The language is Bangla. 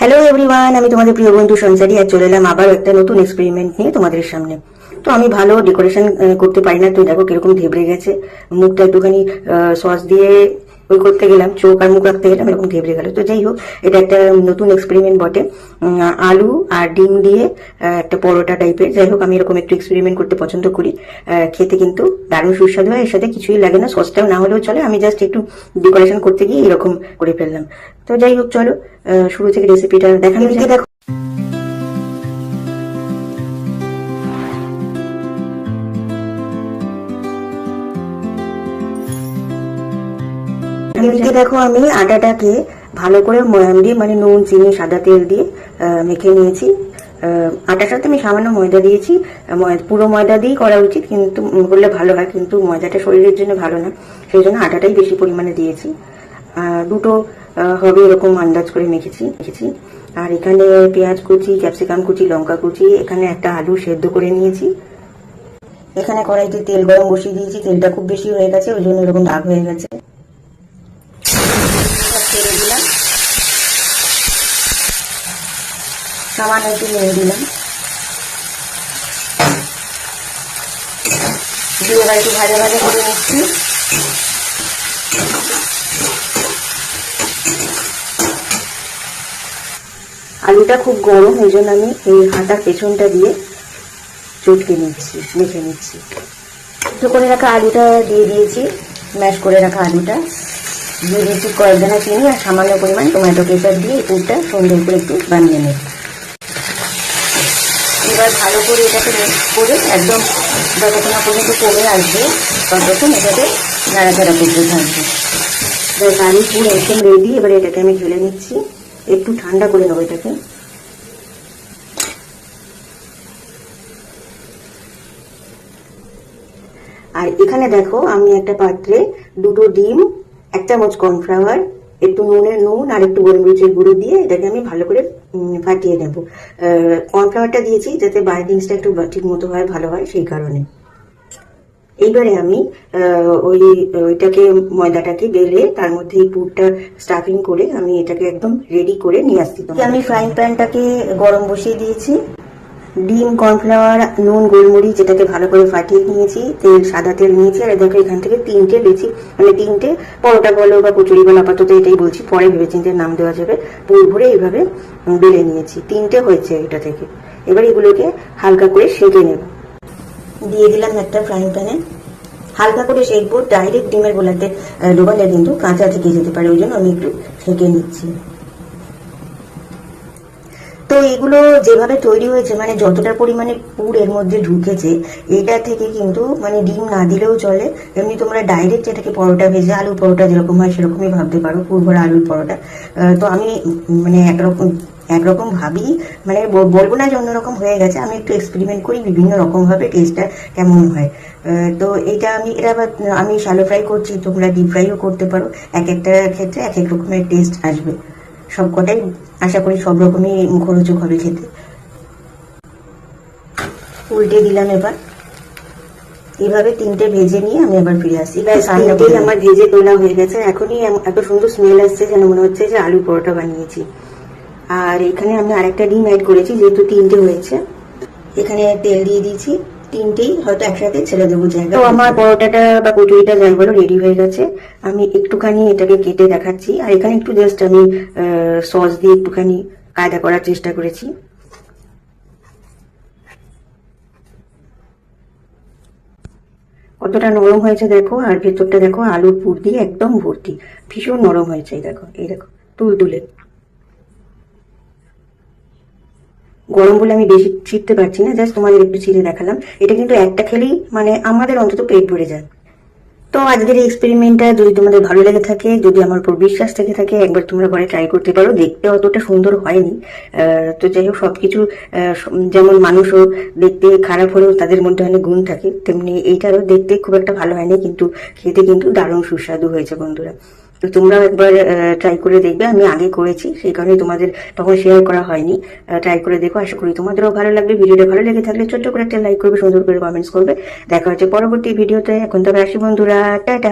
হ্যালো এভরিওয়ান, আমি তোমাদের প্রিয় বন্ধু সঞ্চারী আর চলে এলাম আবার একটা নতুন এক্সপেরিমেন্ট নিয়ে তোমাদের সামনে। তো আমি ভালো ডেকোরেশন করতে পারি না, তো দেখো কিরকম ঘেবড়ে গেছে মুখটা। একটুখানি সস দিয়ে ওই করতে গেলাম, চোখ আর মুখ রাখতে গেলাম, এরকম ঘেবড়ে গেল। তো যাই হোক, এটা একটা নতুন এক্সপেরিমেন্ট বটে। আলু আর ডিম দিয়ে একটা পরোটা টাইপের। যাই হোক, আমি এরকম একটু এক্সপেরিমেন্ট করতে পছন্দ করি। খেতে কিন্তু দারুণ সুস্বাদু হয়, এর সাথে কিছুই লাগে না, সসটাও না হলেও চলে। আমি জাস্ট একটু ডেকোরেশন করতে গিয়ে এরকম করে ফেললাম। তো যাই হোক, চলো শুরু থেকে রেসিপিটা দেখানো দিকে দেখো। এদিকে দেখো, আমি আটাটাকে ভালো করে ময়াম দিয়ে, মানে নুন চিনি সাদা তেল দিয়ে মেখে নিয়েছি। আটার সাথে আমি সামান্য ময়দা দিয়েছি। পুরো ময়দা দিয়েই করা উচিত, কিন্তু করলে ভালো হয়, কিন্তু ময়দাটা শরীরের জন্য ভালো না, সেই জন্য আটাটাই বেশি পরিমাণে দিয়েছি। দুটো হবে এরকম আন্দাজ করে মেখেছি। আর এখানে পেঁয়াজ কুচি, ক্যাপসিকাম কুচি, লঙ্কা কুচি, এখানে একটা আলু সেদ্ধ করে নিয়েছি। এখানে কড়াইতে তেল গরম বসিয়ে দিয়েছি, তেলটা খুব বেশি হয়ে গেছে, ওই জন্য এরকম দাগ হয়ে গেছে। ছেড়ে দিলাম, সামান্য একটু নেড়ে দিলাম, দিয়ে এবার একটু ভাজা ভাজা করে নিচ্ছি। আলুটা খুব গরম, এই জন্য আমি এই হাতার পেছনটা দিয়ে চটকে নিচ্ছি, মেখে নিচ্ছি। একটু করে রাখা আলুটা দিয়ে দিয়েছি, ম্যাশ করে রাখা আলুটা দিয়ে দিয়েছি, কয়েকদানা চিনি আর সামান্য পরিমাণ টমেটো কেচাপ দিয়ে এই পুরটা সুন্দর করে একটু বানিয়ে নেব। এবার ভালো করে এটাকে মিক্স করে একদম যতক্ষণ না পর্যন্ত কমে আসবে ততক্ষণ এটাকে নাড়াচাড়া করতে থাকবে। আলু পুরো একদম রেডি। এবার এটাকে আমি ঢেলে নিচ্ছি, একটু ঠান্ডা করে নেবো এটাকে। আর এখানে দেখো, আমি একটা পাত্রে দুটো ডিম, 1 চামচ কর্নফ্লাওয়ার, একটু নুন আর একটু গোলমরিচের গুঁড়ো দিয়ে এটাকে আমি ভালো করে ফাটিয়ে নেব। কর্নফ্লাওয়ারটা দিয়েছি যাতে বাইন্ডিংসটা একটু ঠিক মতো হয়, ভালো হয়, সেই কারণে। এইবারে আমি ওইটাকে ময়দাটাকে বেলে তার মধ্যে এই পুরটা স্টাফিং করে আমি এটাকে একদম রেডি করে নিয়ে আসছি। আমি ফ্রাইং প্যানটাকে গরম বসিয়ে দিয়েছি। ডিম, কর্নফ্লাওয়ার, নুন, গোলমরিচ এটাকে ভালো করে ফাটিয়ে নিয়েছি, তেল, সাদা তেল নিয়েছি। আর দেখো, এখান থেকে 3টে লেচি, মানে 3টে পরোটা বলো বা কচুরি বলো, আপাতত এটাই বলছি, পরে ভেবেচিন্তে নাম দেওয়া যাবে, পুর ভরে এইভাবে বেলে নিয়েছি। 3টে হয়েছে এটা থেকে। এবার এগুলোকে হালকা করে সেঁকে নেব। দিয়ে দিলাম একটা ফ্রাইং প্যানে, হালকা করে সেঁকবো। ডাইরেক্ট ডিমের গোলাতে ডোবালে কিন্তু কাঁচা থেকে যেতে পারে, ওই জন্য আমি একটু সেঁকে নিচ্ছি। তো এগুলো যেভাবে তৈরি হয়েছে, মানে যতটা পরিমাণে পুর এর মধ্যে ঢুকেছে, এটা থেকে কিন্তু মানে ডিম না দিলেও চলে। এমনি তোমরা ডাইরেক্ট এটাকে পরোটা ভেজে, আলু পরোটা যেরকম হয় সেরকমই ভাবতে পারো, পুর ভরা আলুর পরোটা। তো আমি মানে একরকম ভাবি, মানে বলবো না যে অন্যরকম হয়ে গেছে, আমি একটু এক্সপেরিমেন্ট করি বিভিন্ন রকম ভাবে টেস্টটা কেমন হয়। তো এটা আমি শ্যালো ফ্রাই করছি, তোমরা ডিপ ফ্রাইও করতে পারো। এক একটা ক্ষেত্রে এক এক রকমের টেস্ট আসবে। সবকটাই আশা করি সব রকমই মুখরোচক হবে খেতে। উল্টে দিলাম। এবার এইভাবে 3টে ভেজে নিয়ে আমি আবার ফিরে আসি। আমার ভেজে তোলা হয়ে গেছে, এখনই এত সুন্দর স্মেল আসছে যেন মনে হচ্ছে যে আলু পরোটা বানিয়েছি। আর এখানে আমি আরেকটা ডিম অ্যাড করেছি, যেহেতু 3টে হয়েছে। এখানে তেল দিয়ে দিয়েছি, 3টেই হয়তো একসাথে ছেড়ে দেবো জায়গা। তো আমার পরোটাটা বা কচুরিটা যাই বলো রেডি হয়ে গেছে। আমি একটুখানি এটাকে কেটে দেখাচ্ছি। আর এখানে একটু জাস্ট আমি সস দিয়ে একটুখানি কায়দা করার চেষ্টা করেছি। কতটা নরম হয়েছে দেখো, আর ভেতরটা দেখো আলুর পুর দিয়ে একদম ভর্তি, ভীষণ নরম হয়েছে। এই দেখো তুলতুলে। গরম বলে আমি বেশি ছিটতে পারছি না, জাস্ট তোমাদের একটু ছিঁড়ে দেখালাম। এটা কিন্তু একটা খেলেই মানে আমাদের অন্তত পেট ভরে যায়। তো আজকের এক্সপেরিমেন্টটা যদি তোমাদের ভালো লেগে থাকে, যদি আমার উপর বিশ্বাস থেকে থাকে, একবার তোমরা ঘরে ট্রাই করতে পারো। দেখতে অতটা সুন্দর হয়নি, তো যাই হোক, সবকিছু যেমন মানুষও দেখতে খারাপ হলেও তাদের মধ্যে অনেক গুণ থাকে, তেমনি এইটারও দেখতে খুব একটা ভালো হয়নি, কিন্তু খেতে কিন্তু দারুণ সুস্বাদু হয়েছে বন্ধুরা। তো তোমরাও একবার ট্রাই করে দেখবে। আমি আগে করেছি, সেই কারণে তোমাদের তখন শেয়ার করা হয়নি। ট্রাই করে দেখো, আশা করি তোমাদেরও ভালো লাগবে। ভিডিওটা ভালো লেগে থাকলে ছোট্ট করে একটা লাইক করবে, সুন্দর করে কমেন্টস করবে। দেখা হচ্ছে পরবর্তী ভিডিওতে। এখন তবে আসি বন্ধুরা, টাটা।